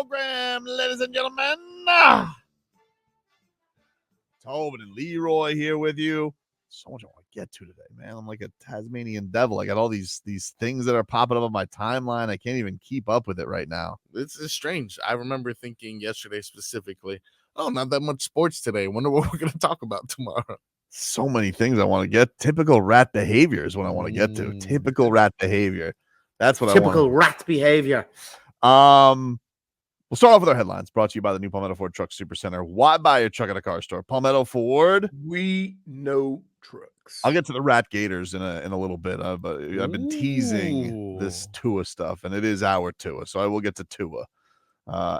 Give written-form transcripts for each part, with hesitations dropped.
program, ladies and gentlemen. Tobin and Leroy here with you. So much I want to get to today, man. I'm like a Tasmanian devil. I got all these things that are popping up on my timeline. I can't even keep up with it right now. It's strange. I remember thinking yesterday specifically, oh, not that much sports today. Wonder what we're going to talk about tomorrow. So many things I want to get. Typical rat behavior is what I want to get to. Typical rat behavior. That's what I want. Typical rat behavior. We'll start off with our headlines, brought to you by the new Palmetto Ford Truck Supercenter. Why buy a truck at a car store? Palmetto Ford. We know trucks. I'll get to the rat gators in a little bit, but I've been teasing this Tua stuff, and it is our Tua, so I will get to Tua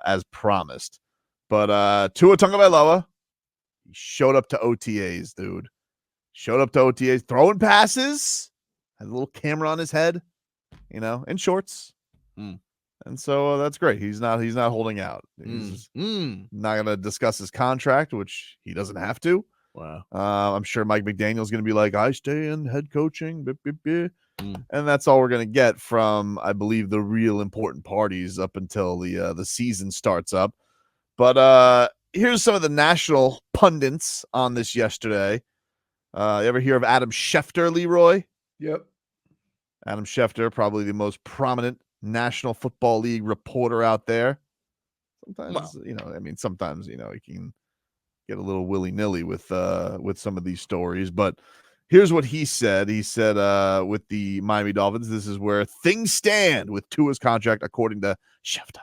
as promised. But Tua Tagovailoa, he showed up to OTAs, dude. Showed up to OTAs, throwing passes, had a little camera on his head, in shorts. And so that's great. He's not holding out. He's not going to discuss his contract, which he doesn't have to. Wow. I'm sure Mike McDaniel's going to be like, I stay in head coaching. And that's all we're going to get from, I believe, the real important parties up until the season starts up. But here's some of the national pundits on this yesterday. You ever hear of Adam Schefter, Leroy? Yep. Adam Schefter, probably the most prominent National Football League reporter out there. Sometimes, sometimes he can get a little willy-nilly with some of these stories. But here's what he said. He said with the Miami Dolphins, this is where things stand with Tua's contract, according to Schefter.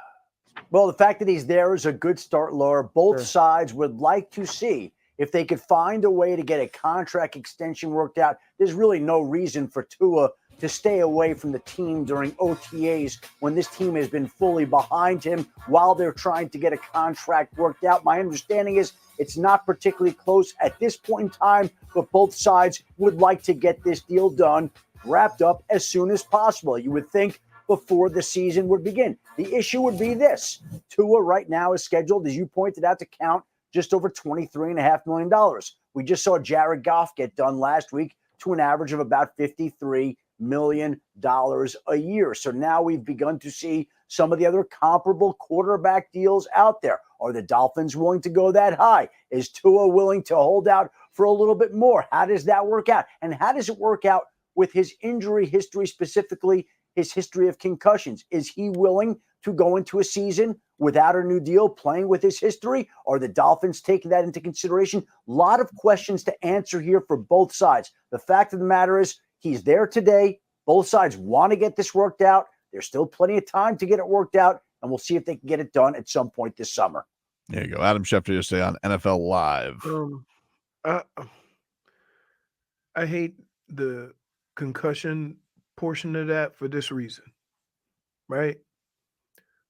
Well, the fact that he's there is a good start, Laura. Both sides would like to see if they could find a way to get a contract extension worked out. There's really no reason for Tua to stay away from the team during OTAs when this team has been fully behind him while they're trying to get a contract worked out. My understanding is it's not particularly close at this point in time, but both sides would like to get this deal done, wrapped up as soon as possible. You would think before the season would begin. The issue would be this. Tua right now is scheduled, as you pointed out, to count just over $23.5 million. We just saw Jared Goff get done last week to an average of about $53 million a year. So now we've begun to see some of the other comparable quarterback deals out there. Are the Dolphins willing to go that high? Is Tua willing to hold out for a little bit more? How does that work out? And how does it work out with his injury history, specifically his history of concussions? Is he willing to go into a season without a new deal, playing with his history? Are the Dolphins taking that into consideration? A lot of questions to answer here for both sides. The fact of the matter is, he's there today. Both sides want to get this worked out. There's still plenty of time to get it worked out, and we'll see if they can get it done at some point this summer. There you go. Adam Schefter yesterday on NFL Live. I hate the concussion portion of that for this reason, right?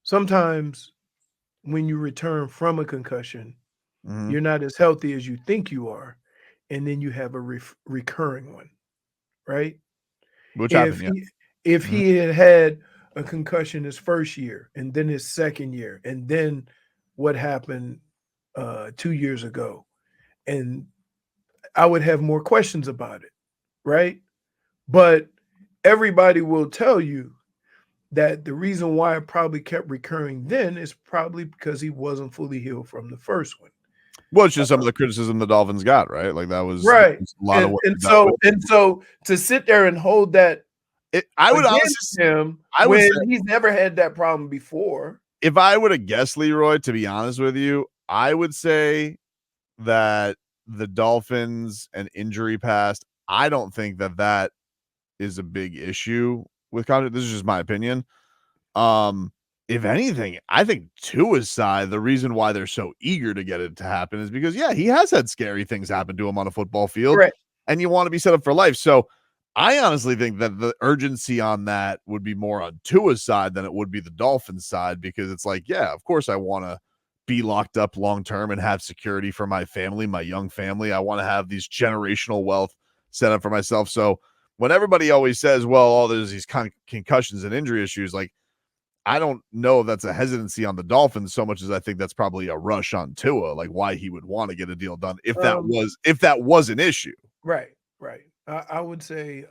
Sometimes when you return from a concussion, you're not as healthy as you think you are, and then you have a recurring one. Right? Which happened, if he had a concussion his first year and then his second year, and then what happened 2 years ago, and I would have more questions about it, right? But everybody will tell you that the reason why it probably kept recurring then is probably because he wasn't fully healed from the first one. Well, it's just some of the criticism the Dolphins got, right? Like that was right. A lot of work. And so to sit there and hold that, I would honestly him he's never had that problem before. If I would have guessed, Leroy, to be honest with you, I would say that the Dolphins and injury past, I don't think that is a big issue with contract. This is just my opinion. If anything, I think Tua's side, the reason why they're so eager to get it to happen is because, he has had scary things happen to him on a football field, right, and you want to be set up for life. So I honestly think that the urgency on that would be more on Tua's side than it would be the Dolphins side, because it's like, of course I want to be locked up long-term and have security for my family, my young family. I want to have these generational wealth set up for myself. So when everybody always says, well, there's these concussions and injury issues, like, I don't know if that's a hesitancy on the Dolphins so much as I think that's probably a rush on Tua, like why he would want to get a deal done if that was an issue. Right. I would say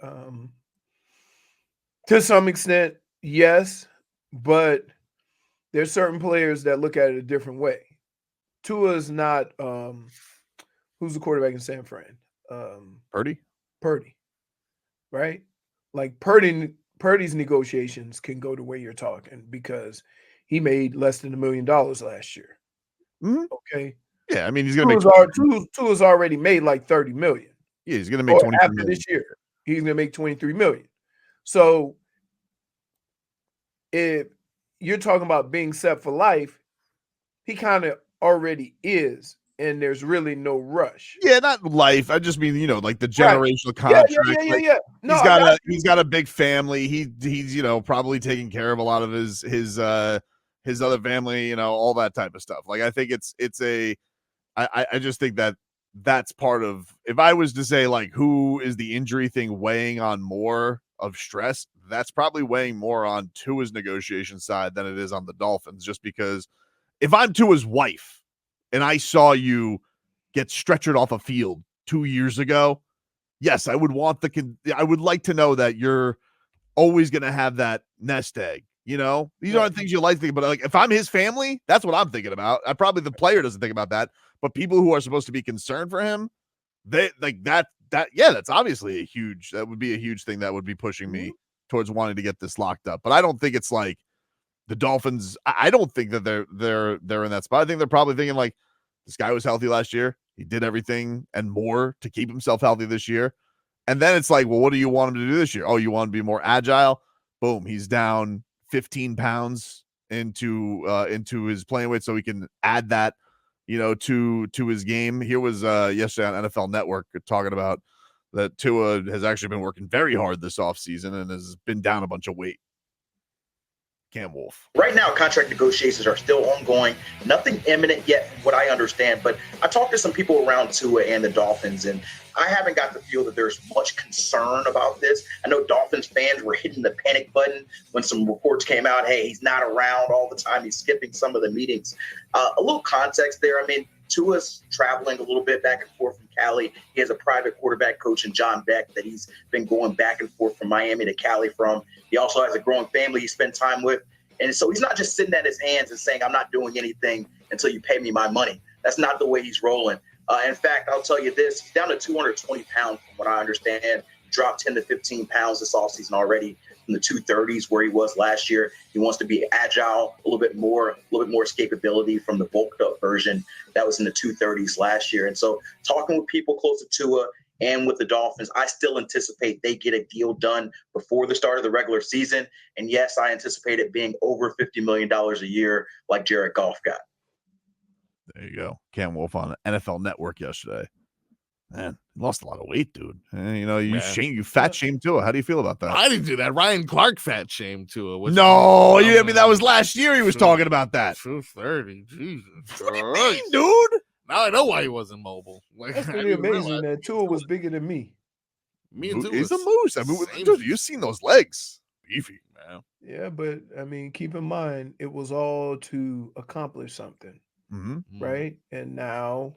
to some extent, yes, but there's certain players that look at it a different way. Tua's not who's the quarterback in San Fran? Purdy? Purdy, right? Like Purdy's negotiations can go the way you're talking because he made less than $1 million last year. Mhm. Okay. Yeah, I mean he's gonna make Tua's already made like 30 million. Yeah, he's gonna make Or 23 after million. this year. He's gonna make 23 million. So if you're talking about being set for life, he kind of already is, and there's really no rush. Yeah, not life. I just mean, like the Right. generational Yeah, contract. Like, yeah. No, he's got a big family. He's probably taking care of a lot of his other family, all that type of stuff. Like I think I just think that's part of, if I was to say like who is the injury thing weighing on more of stress, that's probably weighing more on Tua's negotiation side than it is on the Dolphins, just because if I'm Tua's wife and I saw you get stretchered off a field 2 years ago, yes, I would like to know that you're always going to have that nest egg. These aren't things you like to think about. Like if I'm his family, that's what I'm thinking about. The player doesn't think about that, but people who are supposed to be concerned for him, they like that. Yeah, that's obviously that would be a huge thing that would be pushing me towards wanting to get this locked up. But I don't think it's like the Dolphins. I don't think that they're in that spot. I think they're probably thinking like, this guy was healthy last year. He did everything and more to keep himself healthy this year. And then it's like, well, what do you want him to do this year? Oh, you want him to be more agile? Boom, he's down 15 pounds into his playing weight, so he can add that, to his game. Here was yesterday on NFL Network talking about that Tua has actually been working very hard this offseason and has been down a bunch of weight. Cam Wolf. Right now, contract negotiations are still ongoing. Nothing imminent yet, from what I understand. But I talked to some people around Tua and the Dolphins, and I haven't got the feel that there's much concern about this. I know Dolphins fans were hitting the panic button when some reports came out. Hey, he's not around all the time. He's skipping some of the meetings. A little context there. I mean, Tua's traveling a little bit back and forth from Cali. He has a private quarterback coach in John Beck that he's been going back and forth from Miami to Cali from. He also has a growing family he spends time with. And so he's not just sitting at his hands and saying, I'm not doing anything until you pay me my money. That's not the way he's rolling. In fact, I'll tell you this, he's down to 220 pounds from what I understand. He dropped 10 to 15 pounds this offseason already from the 230s where he was last year. He wants to be agile, a little bit more escapability from the bulked up version that was in the 230s last year. And so talking with people close to Tua and with the Dolphins, I still anticipate they get a deal done before the start of the regular season. And yes, I anticipate it being over $50 million a year like Jared Goff got. There you go. Cam Wolf on NFL Network yesterday. Man, he lost a lot of weight, dude. And, you fat shamed Tua. How do you feel about that? I didn't do that. Ryan Clark fat shamed Tua. No, I mean that was last year. He was talking about that. 230. Jesus. What do you mean, dude? Now I know why he wasn't mobile. Like, That's pretty amazing that Tua was bigger than me. Me and Tua. He's a moose. I mean, dude, you've seen those legs. Beefy, man. Yeah, but I mean, keep in mind, it was all to accomplish something, right? And now,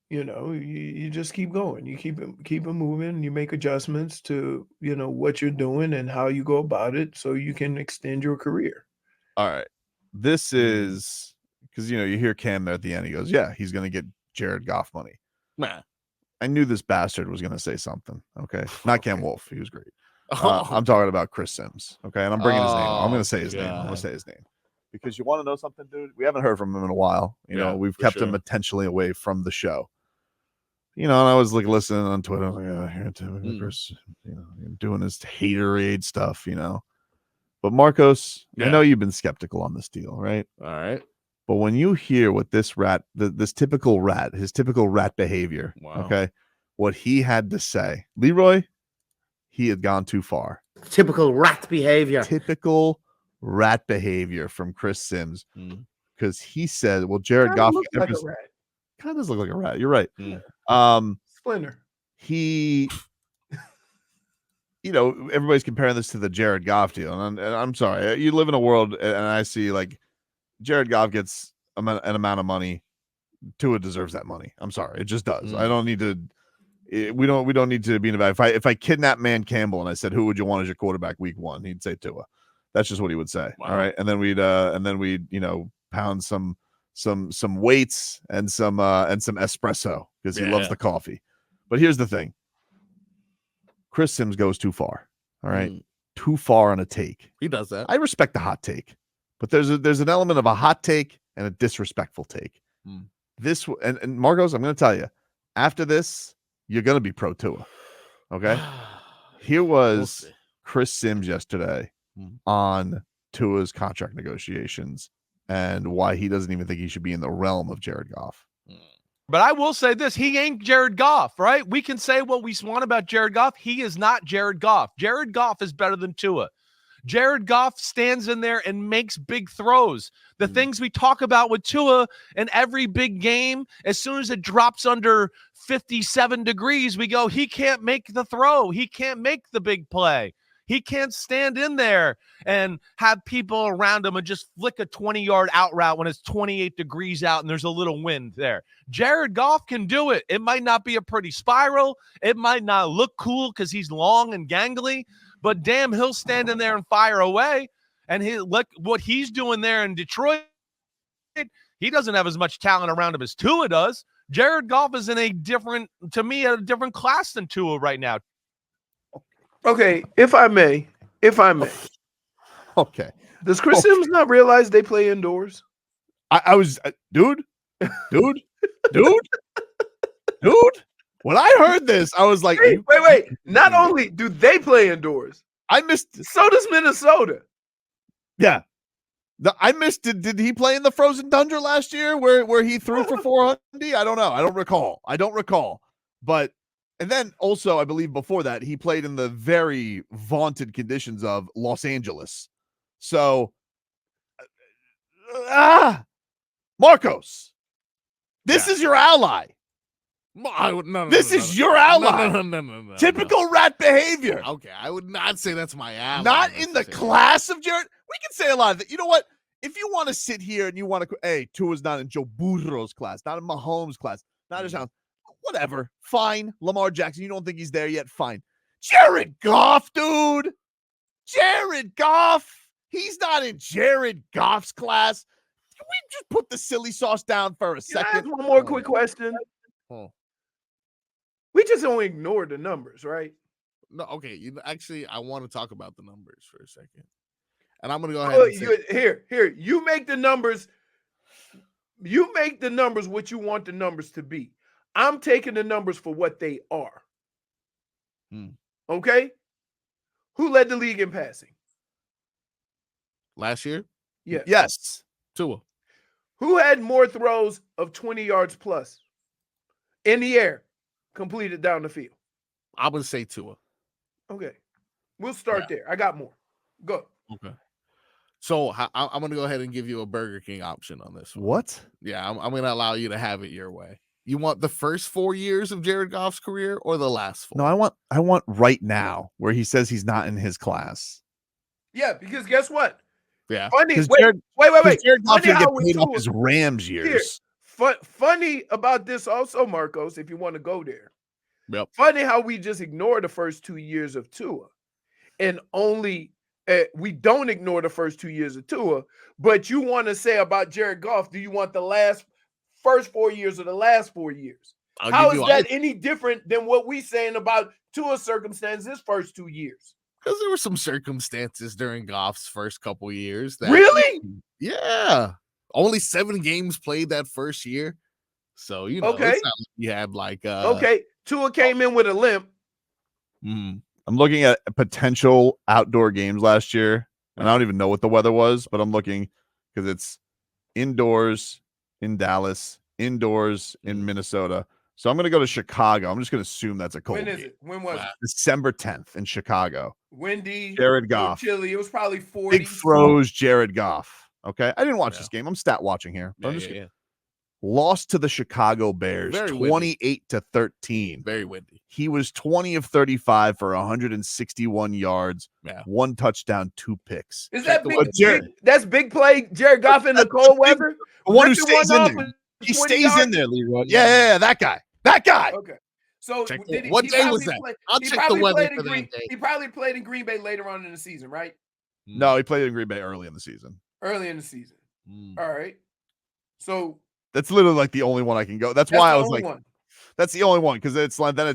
you just keep going. You keep it moving. You make adjustments to, what you're doing and how you go about it so you can extend your career. All right. This is because, you hear Cam there at the end. He goes, yeah, he's going to get Jared Goff money. Nah. I knew this bastard was going to say something. Okay. Not Cam Wolf. He was great. I'm talking about Chris Sims. Okay. And I'm bringing his name. I'm going to say his name. I'm going to say his name. Because you want to know something, dude? We haven't heard from him in a while. We've kept him intentionally away from the show. And I was like listening on Twitter. I was like, here to Chris, doing his haterade stuff, But Marcos, I know you've been skeptical on this deal, right? All right. But when you hear what this rat, this typical rat, his typical rat behavior, okay, what he had to say, Leroy, he had gone too far. Typical rat behavior. Typical rat behavior from Chris Sims, because he said, "Well, Jared Goff kind of does look like a rat." You're right. Splinter. He, everybody's comparing this to the Jared Goff deal, and I'm sorry, you live in a world, and I see like Jared Goff gets an amount of money. Tua deserves that money. I'm sorry, it just does. I don't need to. We don't need to be in a bad. If I kidnap Man Campbell and I said, "Who would you want as your quarterback week 1?" He'd say Tua. That's just what he would say. Wow. All right. And then we'd, pound some weights and some espresso because he loves the coffee. But here's the thing. Chris Sims goes too far. All right. Too far on a take. He does that. I respect the hot take, but there's an element of a hot take and a disrespectful take. This and Marcos, I'm going to tell you, after this, you're going to be pro Tua. Okay. Here was Chris Sims yesterday on Tua's contract negotiations and why he doesn't even think he should be in the realm of Jared Goff. But I will say this, he ain't Jared Goff, right? We can say what we want about Jared Goff. He is not Jared Goff. Jared Goff is better than Tua. Jared Goff stands in there and makes big throws. The things we talk about with Tua in every big game, as soon as it drops under 57 degrees, we go, he can't make the throw. He can't make the big play. He can't stand in there and have people around him and just flick a 20-yard out route when it's 28 degrees out and there's a little wind there. Jared Goff can do it. It might not be a pretty spiral. It might not look cool because he's long and gangly, but damn, he'll stand in there and fire away. And look what he's doing there in Detroit. He doesn't have as much talent around him as Tua does. Jared Goff is in a different class than Tua right now. Okay, if I may. Okay. Does Chris Sims not realize they play indoors? I was, dude. When I heard this, I was like, wait. Not only do they play indoors, I missed. So does Minnesota. Yeah. I missed. Did he play in the frozen tundra last year where he threw for 400? I don't know. I don't recall. But, and then also, I believe before that, he played in the very vaunted conditions of Los Angeles. So, Marcos, this is your ally. This is your ally. No. Typical rat behavior. Okay, I would not say that's my ally. Not in the class of Jared. We can say a lot of that. You know what? If you want to sit here and you want to, hey, Tua's not in Joe Burrow's class, not in Mahomes' class, not in his whatever. Fine. Lamar Jackson, you don't think he's there yet? Fine. Jared Goff, dude. Jared Goff. He's not in Jared Goff's class. Can we just put the silly sauce down for a second? Can I ask one more quick question? We just don't ignore the numbers, right? No, okay. Actually, I want to talk about the numbers for a second. And I'm going to go ahead and say, here. You make the numbers. You make the numbers what you want the numbers to be. I'm taking the numbers for what they are. Okay? Who led the league in passing? Last year? Yeah. Yes. Tua. Who had more throws of 20 yards plus in the air completed down the field? I would say Tua. Okay. We'll start there. I got more. Go. Okay. So I'm going to go ahead and give you a Burger King option on this one. What? Yeah, I'm going to allow you to have it your way. You want the first 4 years of Jared Goff's career or the last 4? No, I want right now where he says he's not in his class. Yeah, because guess what? Yeah. Funny. Wait. Jared Goff Funny didn't how get paid off his Rams years. Funny about this also, Marcos, if you want to go there. Yep. Funny how we just ignore the first 2 years of Tua and only we don't ignore the first 2 years of Tua, but you want to say about Jared Goff, do you want the first 4 years or the last 4 years? How is that any different than what we saying about Tua's circumstances his first 2 years? Because there were some circumstances during Goff's first couple years. Really? Yeah. Only 7 games played that first year. So, it's not like you had like okay. Tua came in with a limp. I'm looking at potential outdoor games last year, and I don't even know what the weather was, but I'm looking because it's indoors in Dallas, indoors in Minnesota. So I'm going to go to Chicago. I'm just going to assume that's a cold When is game. it? When was it? December 10th in Chicago. Windy. Jared Goff. Chilly. It was probably 40. Big froze Jared Goff. Okay. I didn't watch this game. I'm stat watching here. But lost to the Chicago Bears 28-13. Very windy. He was 20 of 35 for 161 yards, 1 touchdown, 2 picks. Is that big? That's big play, Jared Goff in the cold weather? The one who stays in there. He stays in there, Leroy. Yeah, that guy. Okay. So what day was that? I'll check the weather for that day. He probably played in Green Bay later on in the season, right? No, he played in Green Bay early in the season. Early in the season. All right. So that's literally like the only one I can go. That's why I was like, that's the only one, because it's like then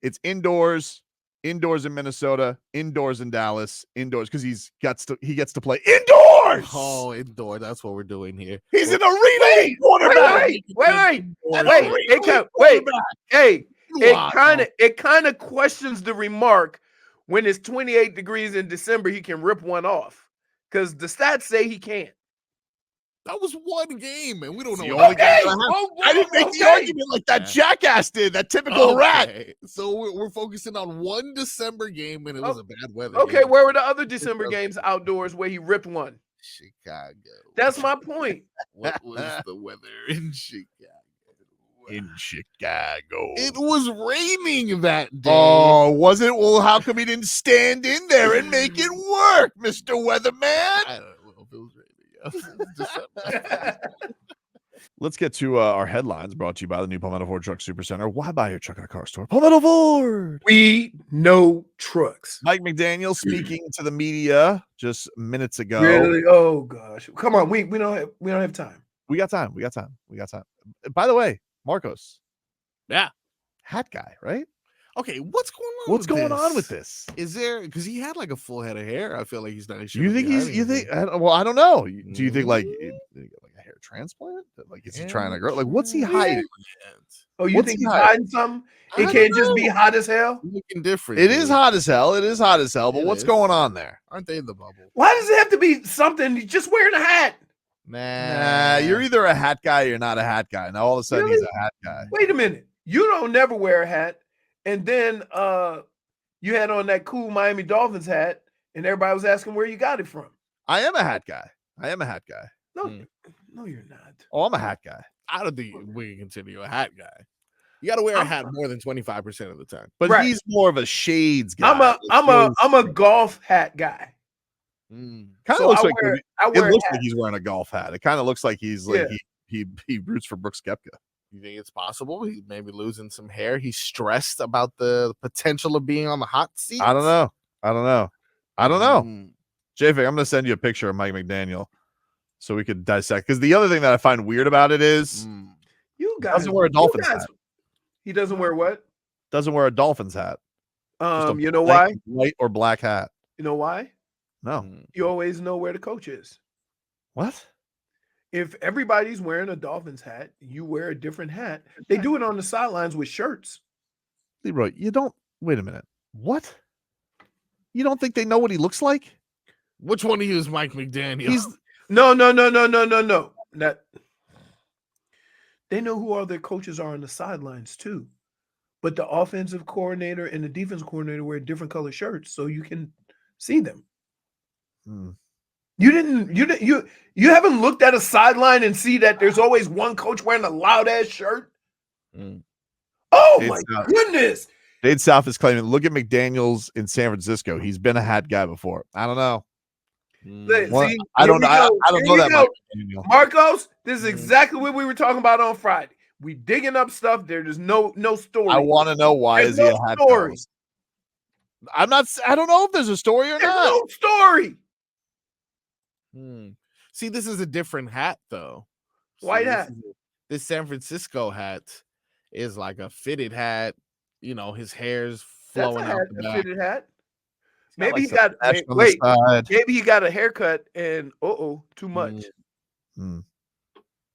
it's indoors in Minnesota, indoors in Dallas, indoors because he gets to play indoors. Oh, indoor. That's what we're doing here. He's an arena quarterback. Wait. Hey, it kind of questions the remark when it's 28 degrees in December, he can rip one off, because the stats say he can't. That was one game, and we don't know. I didn't make the argument like that jackass did, that typical rat. So we're focusing on one December game, and it was a bad weather. Okay, game. where were the other December games outdoors where he ripped one? Chicago. That's my point. What was the weather in Chicago? In Chicago, it was raining that day. Oh, was it? Well, how come he didn't stand in there and make it work, Mr. Weatherman? I don't know if it was raining. Let's get to our headlines, brought to you by the new Palmetto Ford Truck Supercenter. Why buy your truck at a car store? Palmetto Ford. We know trucks. Mike McDaniel speaking to the media just minutes ago. Really? Oh gosh, come on. We don't have time. We got time. By the way, Marcos. Yeah. Hat guy, right? Okay, what's going on? What's going on with this? Is there, because he had like a full head of hair? I feel like he's not. You think? Well, I don't know. Do you think like a hair transplant? Like, is he trying to grow? Like, what's he hiding? Oh, you think he's hiding something? It can't just be hot as hell. Looking different. It is hot as hell. But what's going on there? Aren't they in the bubble? Why does it have to be something? He's just wearing a hat. Nah, you're either a hat guy or you're not a hat guy. Now all of a sudden he's a hat guy. Wait a minute. You don't never wear a hat. And then you had on that cool Miami Dolphins hat, and everybody was asking where you got it from. I am a hat guy. No, no, you're not. Oh, I'm a hat guy. I don't think we can consider you a hat guy. You got to wear a hat more than 25% of the time. But he's more of a shades guy. I'm a golf hat guy. Kind of looks like he's wearing a golf hat. It kind of looks like he's like he roots for Brooks Koepka. You think it's possible? He's maybe losing some hair. He's stressed about the potential of being on the hot seat. I don't know. JFA, I'm going to send you a picture of Mike McDaniel so we could dissect. Because the other thing that I find weird about it is you guys doesn't wear a Dolphins hat. He doesn't wear what? Doesn't wear a Dolphins hat. You know why? White or black hat. You know why? No. You always know where the coach is. What? If everybody's wearing a Dolphins hat, you wear a different hat. They do it on the sidelines with shirts. Leroy, you don't. Wait a minute. What? You don't think they know what he looks like? Which one of you is Mike McDaniel? No. They know who all their coaches are on the sidelines too. But the offensive coordinator and the defense coordinator wear different color shirts, so you can see them. You haven't looked at a sideline and see that there's always one coach wearing a loud ass shirt. Oh my goodness! Dade South is claiming, look at McDaniels in San Francisco. He's been a hat guy before. I don't know. I don't know. I don't know that. Marcos, this is exactly what we were talking about on Friday. We digging up stuff. There's no story. I want to know why is he a hat guy? I don't know if there's a story or not. No story. See, this is a different hat, though. White hat. This San Francisco hat is like a fitted hat. You know, his hair's flowing out the back. Fitted hat. Maybe he got maybe he got a haircut and too much.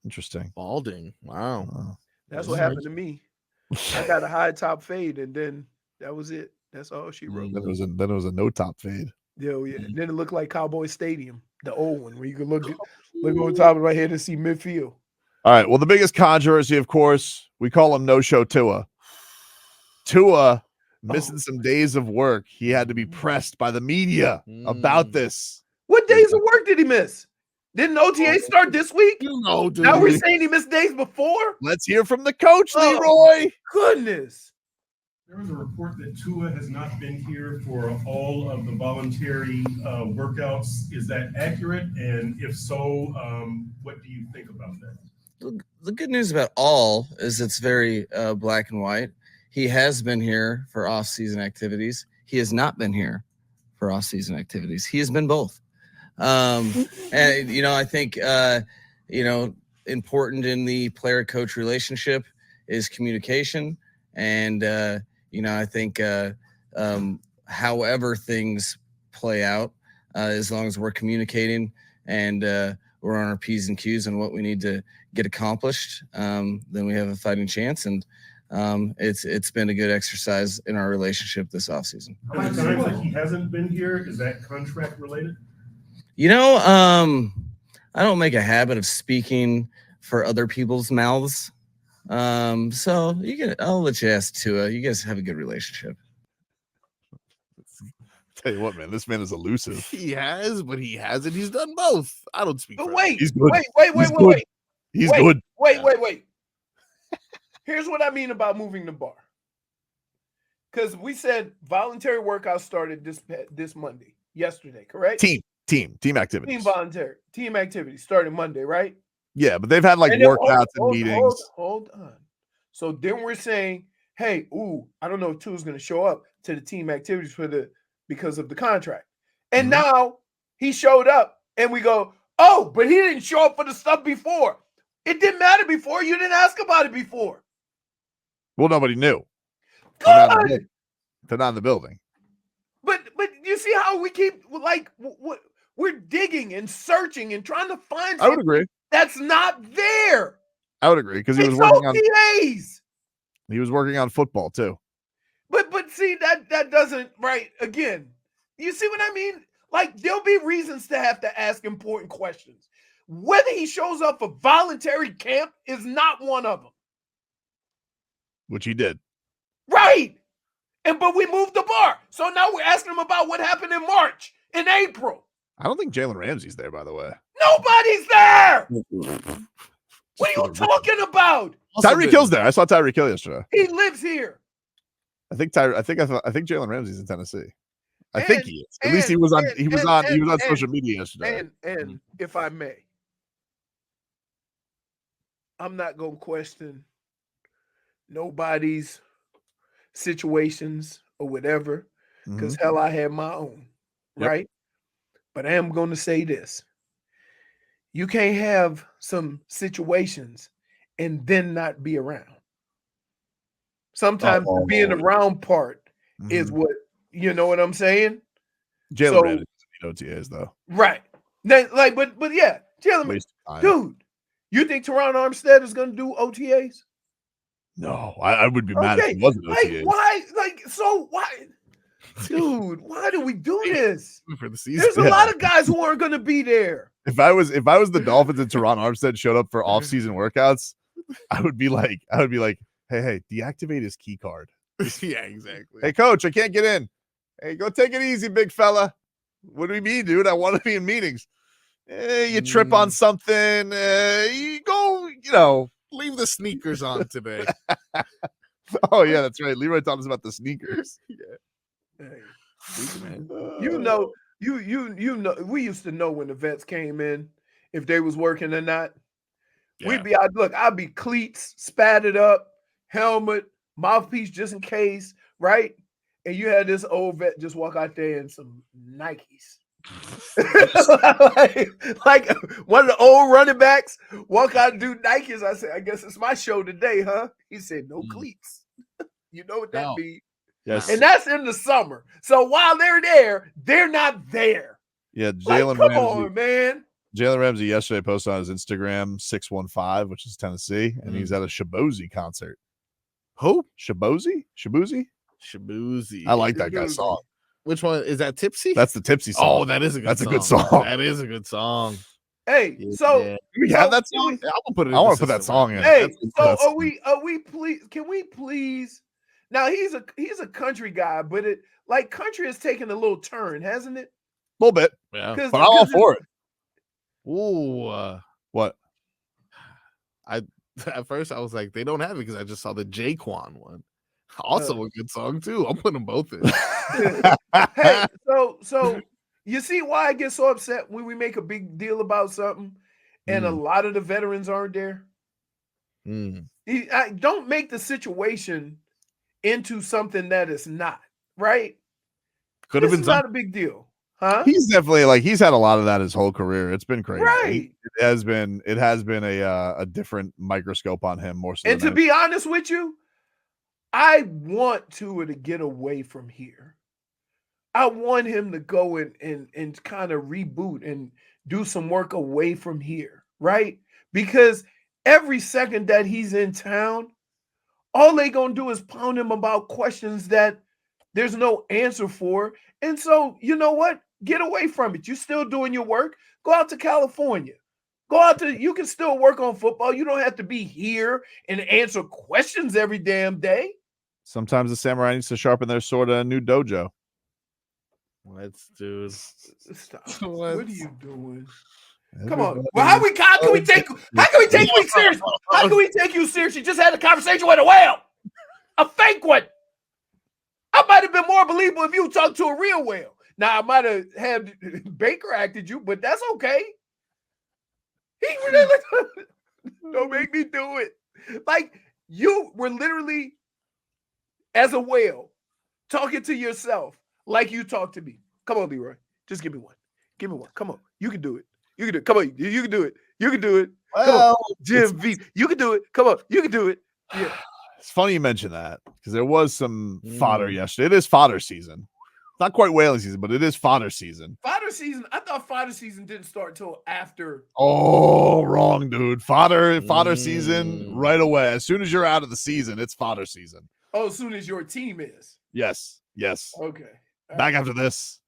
Interesting. Balding. Wow. That's what happened to me. I got a high top fade, and then that was it. That's all she wrote. Then it was a no top fade. Yeah. And then it looked like Cowboy Stadium, the old one, where you could look over the top of my head and see midfield. All right. Well, the biggest controversy, of course, we call him no-show Tua. Tua missing some days of work. He had to be pressed by the media about this. What days of work did he miss? Didn't OTA start this week? Now we're saying he missed days before? Let's hear from the coach, Leroy. Goodness. There was a report that Tua has not been here for all of the voluntary workouts. Is that accurate? And if so, what do you think about that? The good news about all is it's very black and white. He has been here for off-season activities. He has not been here for off-season activities. He has been both. And, I think, important in the player-coach relationship is communication. And, I think however things play out, as long as we're communicating and we're on our P's and Q's and what we need to get accomplished, then we have a fighting chance. And it's been a good exercise in our relationship this offseason. And the times that he hasn't been here, is that contract related? I don't make a habit of speaking for other people's mouths. So I'll let you ask Tua. You guys have a good relationship. Tell you what, man, this man is elusive. He has, but he hasn't. He's done both. I don't speak. But for wait, He's good. wait. He's good. Wait. Here's what I mean about moving the bar. Because we said voluntary workouts started this Monday, yesterday, correct? Team activities. Team activities started Monday, right? Yeah, but they've had like workouts and meetings. Hold on. So then we're saying, hey, I don't know if Tua's going to show up to the team activities because of the contract. And now he showed up and we go, oh, but he didn't show up for the stuff before. It didn't matter before. You didn't ask about it before. Well, nobody knew. Good. They're not in the building. But you see how we keep we're digging and searching and trying to find something I would agree. that's not there. I would agree because he was It's working on OTAs. He was working on football too. But see that doesn't right again. You see what I mean? Like there'll be reasons to have to ask important questions. Whether he shows up for voluntary camp is not one of them. Which he did. Right. But we moved the bar. So now we're asking him about what happened in March, in April. I don't think Jalen Ramsey's there, by the way. Nobody's there. What are you talking about? Tyreek Hill's there. I saw Tyreek Hill yesterday. He lives here. I think Jalen Ramsey's in Tennessee. I think he is. At least he was on social media yesterday. And if I may, I'm not gonna question nobody's situations or whatever, because hell, I had my own, right? But I am gonna say this. You can't have some situations and then not be around. Sometimes the being around part is what, you know what I'm saying? Jalen Ramsey OTAs though. Right. But yeah, Jalen, dude, you think Teron Armstead is gonna do OTAs? No, I would be mad if he wasn't OTAs. Why? Why? Dude, why do we do this? For the season. There's a lot of guys who aren't going to be there. If I was the Dolphins and Teron Armstead showed up for off-season workouts, I would be like, hey, deactivate his key card. Yeah, exactly. Hey, coach, I can't get in. Hey, go take it easy, big fella. What do we mean, dude? I want to be in meetings. You trip on something. You go, leave the sneakers on today. Oh yeah, that's right. Leroy taught us about the sneakers. Yeah. Hey, you know, we used to know when the vets came in if they was working or not. Yeah. I'd be cleats, spatted up, helmet, mouthpiece just in case, right? And you had this old vet just walk out there in some Nikes. like one of the old running backs walk out and do Nikes. I said, I guess it's my show today, huh? He said, no cleats. You know what that means? Yes. And that's in the summer. So while they're there, they're not there. Yeah, Jalen Come Ramsey. on, man. Jalen Ramsey yesterday posted on his Instagram 615, which is Tennessee, and he's at a Shabozy concert. Who? Shabozy? I like that guy's song. Which one is that? Tipsy? That's the Tipsy song. Oh, that is a good That's song. a good song. That is a good song. Hey, do we have that song? I want to put that song in. Hey, so are we please? Can we please? Now he's a country guy, but country has taken a little turn, hasn't it? A little bit, yeah. But I'm all for it. Ooh, what? At first I was like, they don't have it because I just saw the Jaquan one. Also a good song too. I'm putting them both in. Hey, so you see why I get so upset when we make a big deal about something and a lot of the veterans aren't there? Don't make the situation into something that is not, right? Could have This been is not a big deal, huh? He's definitely like he's had a lot of that his whole career. It's been crazy. Right. It has been a different microscope on him more so. And to be honest with you, I want Tua to get away from here. I want him to go and kind of reboot and do some work away from here, right? Because every second that he's in town, all they gonna do is pound him about questions that there's no answer for. And so, you know what? Get away from it. You're still doing your work. Go out to California. You can still work on football. You don't have to be here and answer questions every damn day. Sometimes the samurai needs to sharpen their sword at a new dojo. Let's do. Stop. What are you doing? Come Everybody. on. Well, how can we take you seriously? How can we take you seriously? Just had a conversation with a whale. A fake one. I might have been more believable if you talked to a real whale. Now I might have had Baker acted you, but that's okay. He really don't make me do it. Like you were literally as a whale talking to yourself like you talk to me. Come on, Leroy. Just give me one. Give me one. Come on. You can do it. You can do it. Come on. You can do it. You can do it. Come on. Jim V. You can do it. Come on. You can do it. Yeah. It's funny you mention that because there was some fodder yesterday. It is fodder season. It's not quite whaling season, but it is fodder season. Fodder season. I thought fodder season didn't start till after. Oh, wrong, dude. Fodder season right away. As soon as you're out of the season, it's fodder season. Oh, as soon as your team is. Yes. Okay. Back after this.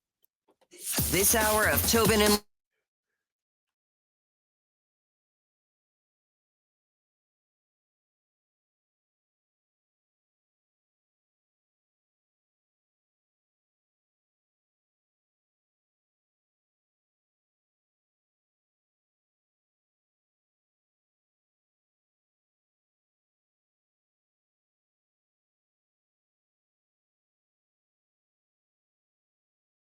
This hour of Tobin and